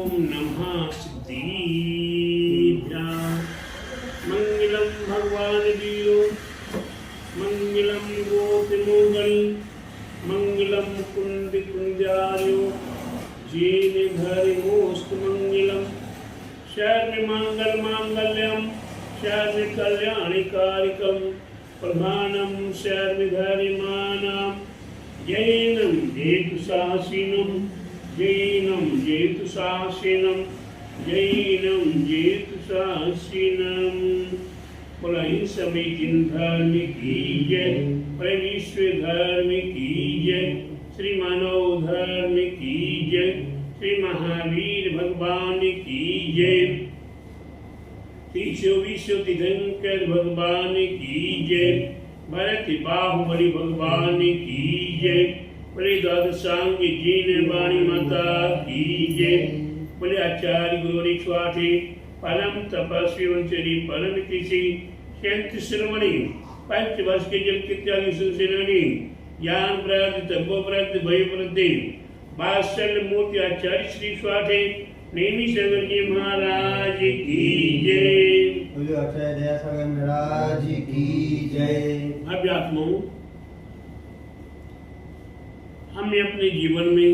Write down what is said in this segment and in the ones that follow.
नमः सिद्धिभ्यां मंगलम भगवान वीरो मंगलम गोपीमोगल मंगलम कुंद कुंजार्यो जेन धरिमोस्तु मंगलम शर्व मंगल मांगल्यम शर्व कल्याणिकारिकम प्रधानम सर्वधर्माणां जैनं जेतु साहसिनं जैनं जेतु साहसिनं जैनं जेतु साहसिनं। बोला इन सभी जिन धर्म की जय, विश्व धर्म की जय, श्री मानव धर्म की जय, श्री महावीर भगवान की जय, तीसो विश्व तीर्थंकर भगवान की जय, भरत बाहुबली भगवान की जय, बोले द्वादशांग जीन वाणी माता की जय, बोले आचार्य गुरु स्वाठी परम तपस्वी वंचरी परम किसी संत श्रमणी पंच वर्ष के जल के त्यागी सुनसेनानी ज्ञान प्रद तपो प्रद भय प्रदे बासल मूर्ति आचार्य श्री स्वाठी नेमी सागर जी महाराज की जय। बोलो आचार्य दया सागर महाराज की जय। अभ्यात्माओं, हमें अपने जीवन में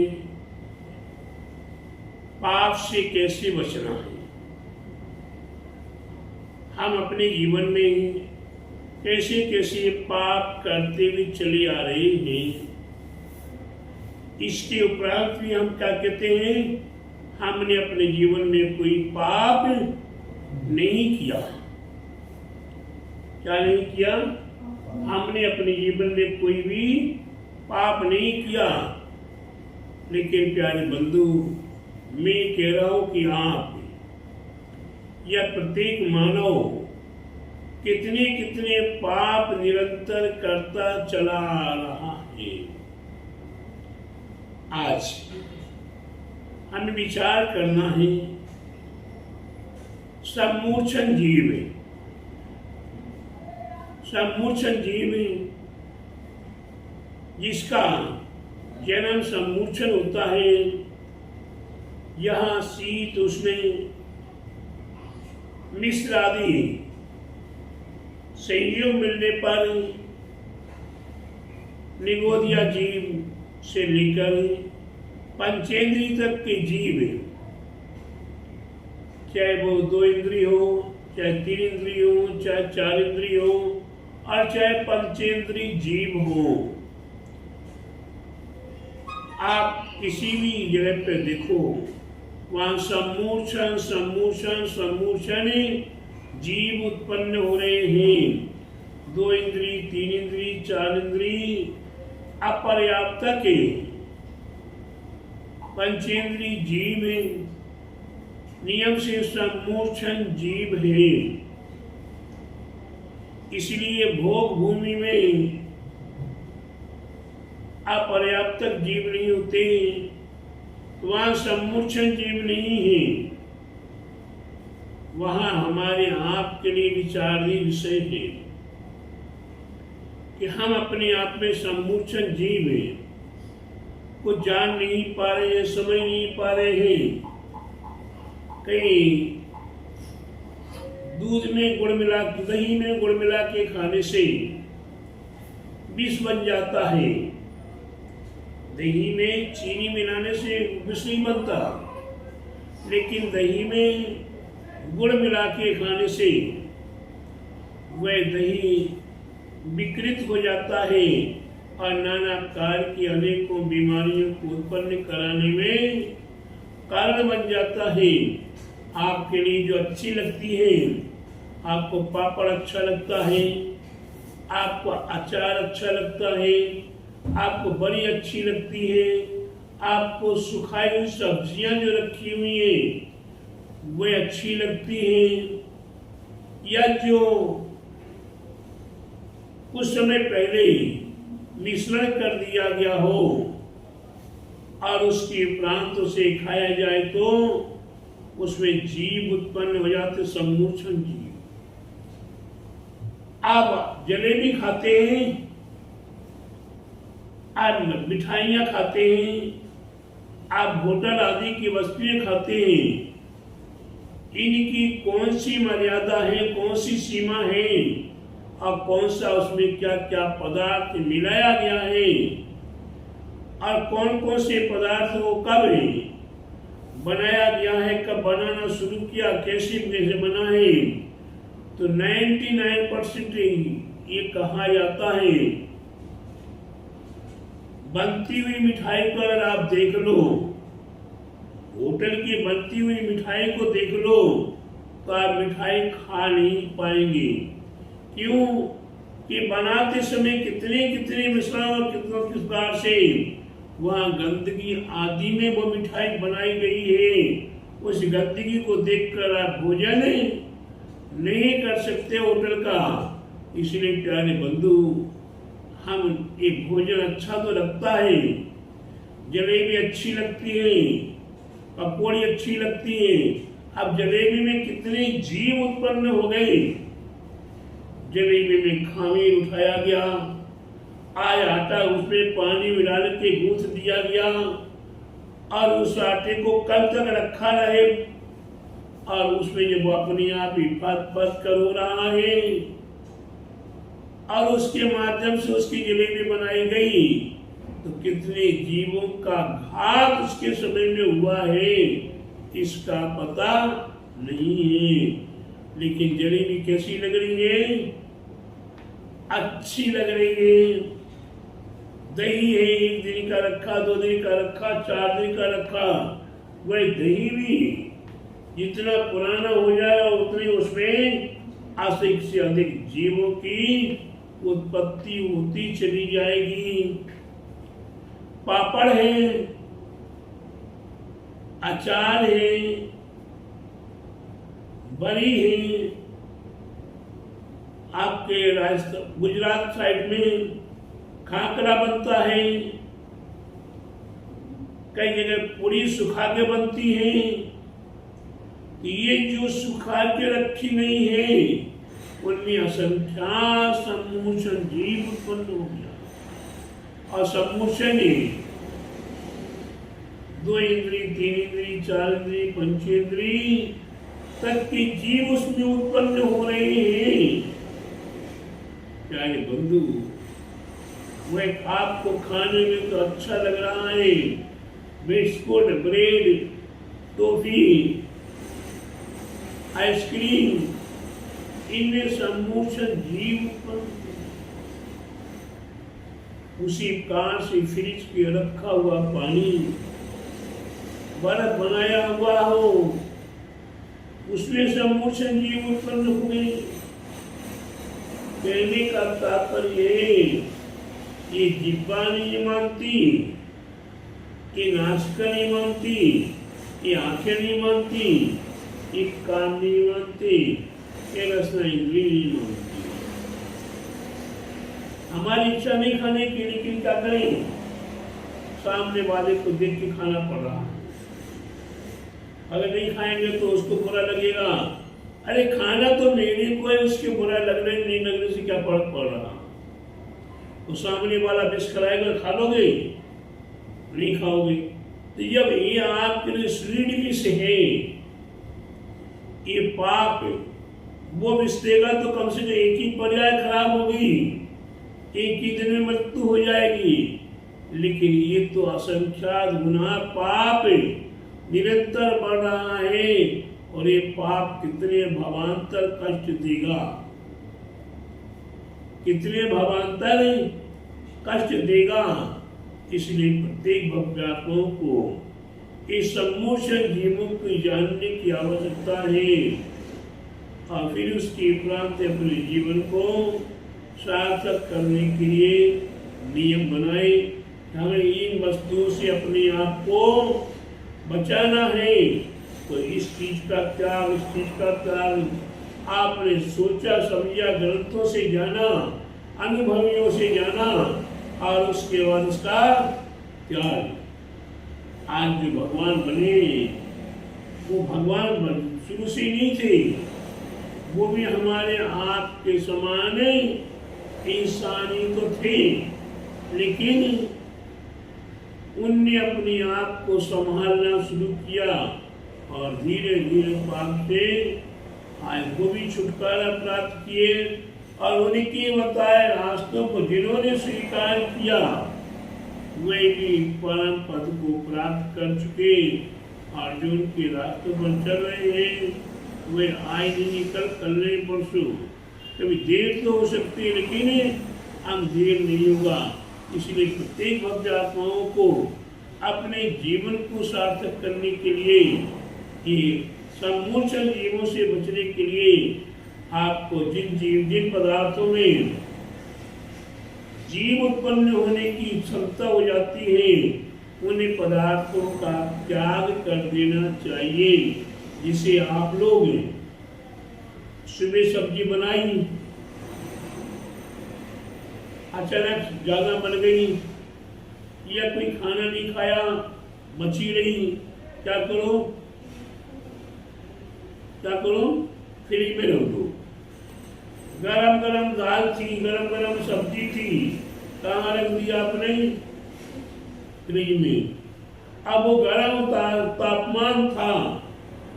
पाप से कैसे बचना है, हम अपने जीवन में कैसे कैसे पाप करते हुए चले आ रहे हैं, इसके उपरांत भी हम क्या कहते हैं, हमने अपने जीवन में कोई पाप नहीं किया। क्या नहीं किया? हमने अपने जीवन में कोई भी पाप नहीं किया। लेकिन प्यारे बंधु, मैं कह रहा हूं कि आप या प्रत्येक मानव कितने कितने पाप निरंतर करता चला आ रहा है। आज हमें विचार करना है, सम्मूर्छन जीव है, सम्मूर्छन जीव है जिसका जन्म सम्मूर्छन होता है। यहाँ शीत उष्ण मिश्र आदि संयोग मिलने पर निगोदिया जीव से लेकर पंचेंद्रिय तक के जीव, चाहे वो 2 इंद्रिय हो, चाहे 3 इंद्रिय हो, चाहे 4 इंद्रिय हो, और चाहे पंचेंद्रिय जीव हो, आप किसी भी जगह पे देखो, वहां सम्मूर्छन सम्मूर्छन सम्मूर्छन जीव उत्पन्न हो रहे हैं। 2 इंद्रिय, 3 इंद्रिय, 4 इंद्रिय अपर्याप्त के पंचेंद्रिय जीव नियम से सम्मूर्छन जीव है। इसलिए भोग भूमि में अपर्याप्त जीव नहीं होते, वहां सम्मूर्छन जीव नहीं है। वहां हमारे आपके लिए विचारणीय विषय है कि हम अपने आप में सम्मूर्छन जीव हैं, कुछ जान नहीं पा रहे हैं, समझ नहीं पा रहे हैं। कहीं दूध में गुड़ मिला, दही में गुड़ मिला के खाने से विष बन जाता है, दही में चीनी मिलाने से विष नहीं बनता, लेकिन दही में गुड़ मिला के खाने से वह दही विकृत हो जाता है और नाना प्रकार की अनेकों बीमारियों को उत्पन्न कराने में कारण बन जाता है। आपके लिए जो अच्छी लगती है, आपको पापड़ अच्छा लगता है, आपको अचार अच्छा लगता है, आपको बड़ी अच्छी लगती है, आपको सुखाई हुई सब्जियां जो रखी हुई है वे अच्छी लगती है, या जो कुछ समय पहले मिश्रण कर दिया गया हो और उसके उपरांत उसे खाया जाए तो उसमें जीव उत्पन्न हो जाते, सम्मूर्छन जीव। आप जलेबी खाते हैं, आप मिठाइयां खाते हैं, आप होटल आदि की वस्तुएं खाते हैं, इनकी कौन सी मर्यादा है, कौन सी सीमा है और कौन सा उसमें क्या क्या पदार्थ मिलाया गया है और कौन कौन से पदार्थ को कब बनाया गया है, कब बनाना शुरू किया, कैसे कैसे बना है। तो 99% ये कहा जाता है। बनती हुई मिठाई को अगर आप देख लो, होटल की बनती हुई मिठाई को देख लो, तो आप मिठाई खा नहीं पाएंगे। क्यों कि बनाते समय कितने कितने मिश्रण और कितने किस प्रकार से वहाँ गंदगी आदि में वो मिठाई बनाई गई है। उस गंदगी को देखकर आप भोजन नहीं कर सकते होटल का। इसलिए प्यारे बंधु, हम एक भोजन अच्छा तो लगता है, जलेबी अच्छी लगती है, पकौड़ी अच्छी लगती है। अब जलेबी में कितने जीव उत्पन्न हो गए। जलेबी में खामीर उठाया गया, आज आटा उसमें पानी मिला के गूंथ दिया गया और उस आटे को कल तक रखा रहे और उसमें जब वो अपने आप ही फट कर हो रहा है और उसके माध्यम से उसकी जलेबी बनाई गई, तो कितने जीवों का घात उसके समय में हुआ है इसका पता नहीं है। लेकिन जलेबी कैसी लग रही है? अच्छी लग रही है। दही है, 1 दिन का रखा, 2 दिन का रखा, 4 दिन का रखा, वह दही भी जितना पुराना हो जाए उतनी उसमें अधिक से अधिक जीवों की उत्पत्ति होती चली जाएगी। पापड़ है, अचार है, बड़ी है। आपके राजस्थान गुजरात साइड में खाकरा बनता है, कई जगह पूरी सुखा के बनती है। ये जो सुखा के रखी नहीं है उनमें असंख्या सम्मोचन जीव उत्पन्न हो गया। और सम्मोचन 2 इंद्री, 3 इंद्री, 4 इंद्री, 5 इंद्री तक के जीव उसमें उत्पन्न हो रहे हैं। प्यारे बंधु, वह आपको खाने में तो अच्छा लग रहा है, बिस्कुट, ब्रेड, टॉफी, आइसक्रीम, इनमें सम्मोचन जीव उत्पन्न। उसी कार से फ्रिज पे रखा हुआ पानी, बर्फ बनाया हुआ हो, उसमें सम्मोचन जीव उत्पन्न हुए। कहने का तात्पर्य ये जिब्बा नहीं मानती, ये नासिका नहीं मानती, ये आंखें नहीं मानती, ये कान नहीं मानते, ये रसना इंद्री नहीं मानती। हमारी इच्छा नहीं खाने की, लेकिन क्या करें, सामने वाले को देख के खाना पड़ रहा है। अगर नहीं खाएंगे तो उसको बुरा लगेगा। अरे खाना तो मेरे को है, उसके बुरा लगने नहीं लगने से क्या फर्क पड़ रहा। तो सामने वाला विष कराएगा, खा लोगे? नहीं खाओगे। तो जब ये आपके लिए शरीर विष है, ये पाप है, वो विष देगा तो कम से कम एक ही पर्याय खराब होगी, एक ही दिन में मृत्यु हो जाएगी। लेकिन ये तो असंख्यात गुनाह पाप निरंतर बढ़ रहा है और ये पाप कितने भावांतर कष्ट देगा, कितने भावांतर कष्ट देगा। इसलिए प्रत्येक भक्तों को इस सम्मोचन जीवों को जानने की आवश्यकता है और फिर उसके उपरांत अपने जीवन को सार्थक करने के लिए नियम बनाए। हमें इन वस्तुओं से अपने आप को बचाना है। तो इस चीज का त्याग, इस चीज का त्याग आपने सोचा समझा, ग्रंथों से जाना, अनुभवियों से जाना और उसके बाद उसका त्याग। आज जो भगवान बने वो भगवान शुरू से नहीं थे, वो भी हमारे आपके समान इंसानी तो थे, लेकिन उनने अपने आप को संभालना शुरू किया और धीरे धीरे पाप से वो भी छुटकारा प्राप्त किए और उनके बताए रास्तों को जिन्होंने स्वीकार किया वे भी परम पद को प्राप्त कर चुके और जो उनके रास्तों पर चल रहे हैं वे आज नहीं कल नहीं परसों कभी देर तो हो सकती है लेकिन हम देर नहीं होगा। इसलिए प्रत्येक भक्त आत्माओं को अपने जीवन को सार्थक करने के लिए कि सम्मूर्छन जीवों से बचने के लिए आपको जिन पदार्थों में जीव उत्पन्न होने की क्षमता हो जाती है उन्हें पदार्थों का त्याग कर देना चाहिए। जिसे आप लोग सुबह सब्जी बनाई अचानक ज्यादा बन गई या कोई खाना नहीं खाया बची रही, क्या करो फ्रिज में रख दो। गरम गरम दाल थी, गरम गरम सब्जी थी, कहाँ रख दिया आपने? फ्रिज में। अब वो गरम तापमान था,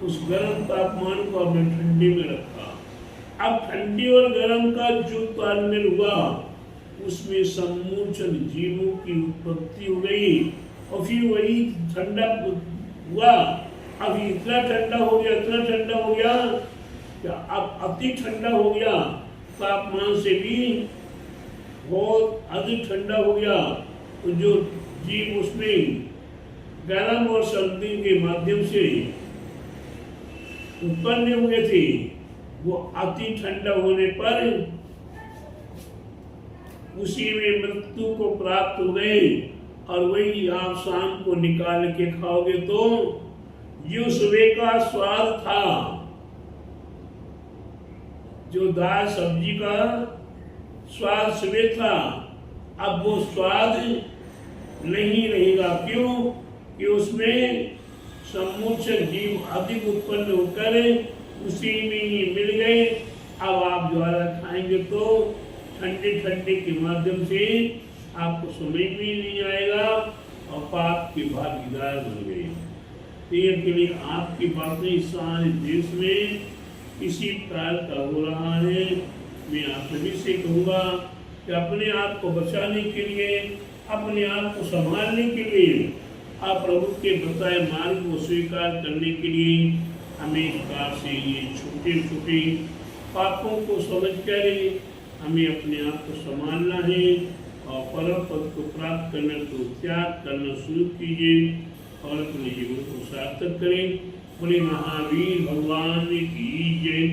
उस गरम तापमान को हमने ठंडी में रखा। अब ठंडी और गरम का जो तालमेल हुआ उसमें सम्मूर्छन जीवों की उत्पत्ति हो गई और फिर वही ठंडा हुआ। अब इतना ठंडा हो गया क्या अब अति ठंडा हो गया, तापमान से भी बहुत अधिक ठंडा हो गया। तो जो जीव उसमें गर्म और सर्दी के माध्यम से उत्पन्न हुए थे वो अति ठंडा होने पर उसी में मृत्यु को प्राप्त हो गए। और वही आप शाम को निकाल के खाओगे तो जो सुबह का स्वाद था, जो दाल सब्जी का स्वाद सुबह था, अब वो स्वाद नहीं रहेगा। क्यों? कि उसमें सम्मूर्छन जीव अधिक उत्पन्न होकर उसी में ही मिल गए। अब आप द्वारा खाएंगे तो ठंडे के माध्यम से आपको समझ भी नहीं आएगा और पाप के भागीदार बन गए। देर के लिए आपकी बातें सारे देश में इसी प्रकार का हो रहा है। मैं आप सभी से कहूँगा कि अपने आप को बचाने के लिए, अपने आप को संभालने के लिए, आप प्रभु के बताए मार्ग को स्वीकार करने के लिए हमें इस प्रकार से ये छोटे छोटे पापों को समझ कर हमें अपने आप को संभालना है और परम पद को प्राप्त करने को त्याग करना शुरू कीजिए और अपने जीवन को सार्थक करें। बोले महावीर भगवान की जय,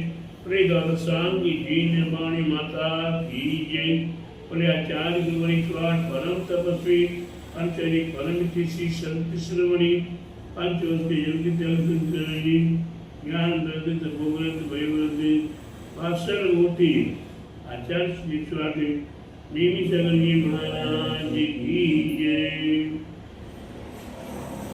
बोले द्वादशांगी जी वाणी माता की जय, बोले आचार्य गुरुवरिष्ठ परम तपस्वी पंचरी परम किसी संत श्रवणी पंचवस्ती योगी ज्ञान दर्दित भोगरत वैवरत भाषण मूर्ति आचार्य श्री मिमी सगरी महाराज की जय।